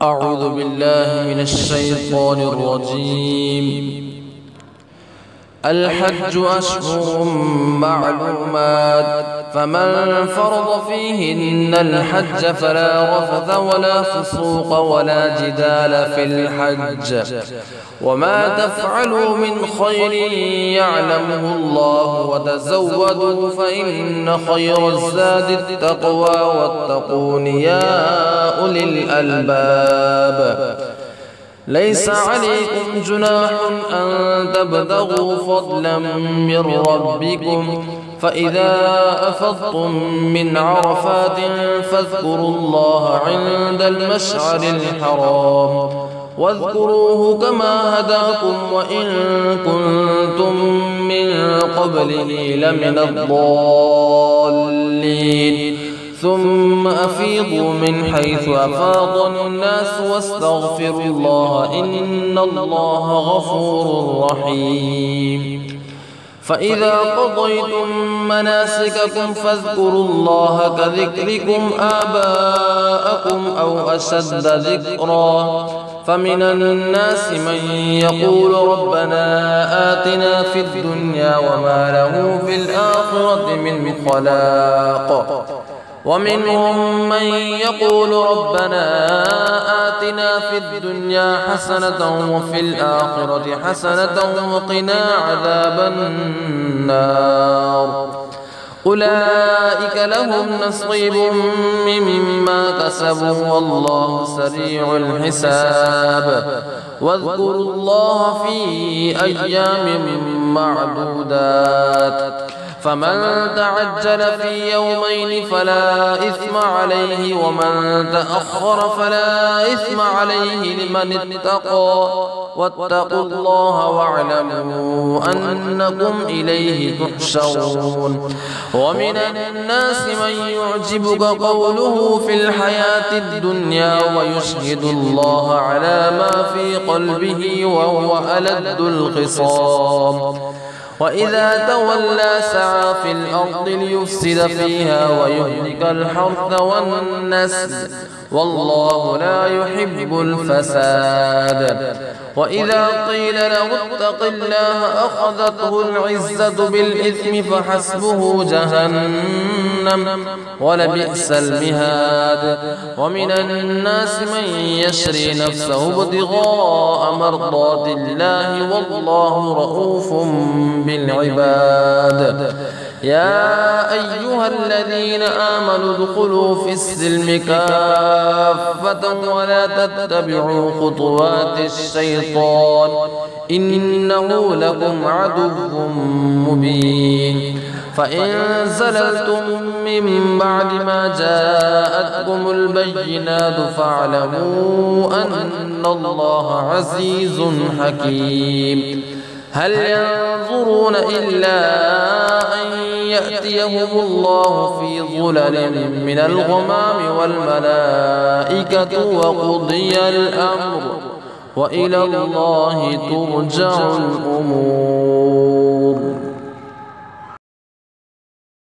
أعوذ بالله من الشيطان الرجيم. الحج أشهر معلومات، فمن فرض فيهن الحج فلا رفث ولا فسوق ولا جدال في الحج، وما تفعلوا من خير يعلمه الله، وتزودوا فإن خير الزاد التقوى واتقون يا أولي الألباب. ليس عليكم جناح أن تبتغوا فضلا من ربكم، فإذا أفضتم من عرفات فاذكروا الله عند المشعر الحرام، واذكروه كما هداكم وإن كنتم من قبله لمن الضالين. ثم أفيضوا من حيث أفاض الناس واستغفروا الله إن الله غفور رحيم. فإذا قضيتم مناسككم فاذكروا الله كذكركم آباءكم أو أشد ذكرا. فمن الناس من يقول ربنا آتنا في الدنيا وما له في الآخرة من خلاق، ومنهم من يقول ربنا آتنا في الدنيا حسنة وفي الآخرة حسنة وقنا عذاب النار. أولئك لهم نصيب مما كسبوا والله سريع الحساب. واذكروا الله في أيام معدودات، فمن تعجل في يومين فلا إثم عليه، ومن تأخر فلا إثم عليه لمن اتقى. واتقوا الله واعلموا أنكم إليه تحشرون. ومن الناس من يعجبك قوله في الحياة الدنيا ويشهد الله على ما في قلبه وهو ألد الخصام، وإذا تولى سعى في الأرض ليفسد فيها ويهلك الحرث والنسل، والله لا يحب الفساد. وإذا قيل له اتق الله أخذته العزة بالإثم فحسبه جهنم ولبئس المهاد. ومن الناس من يشري نفسه ابتغاء مرضات الله والله رؤوف بالعباد. يا أيها الذين آمنوا ادخلوا في السلم كافة ولا تتبعوا خطوات الشيطان إنه لكم عدو مبين. فإن زللتم من بعد ما جاءتكم البينات فاعلموا أن الله عزيز حكيم. هل ينظرون إلا أن يأتيهم الله في ظلل من الغمام والملائكة وقضي الأمر وإلى الله ترجع الأمور.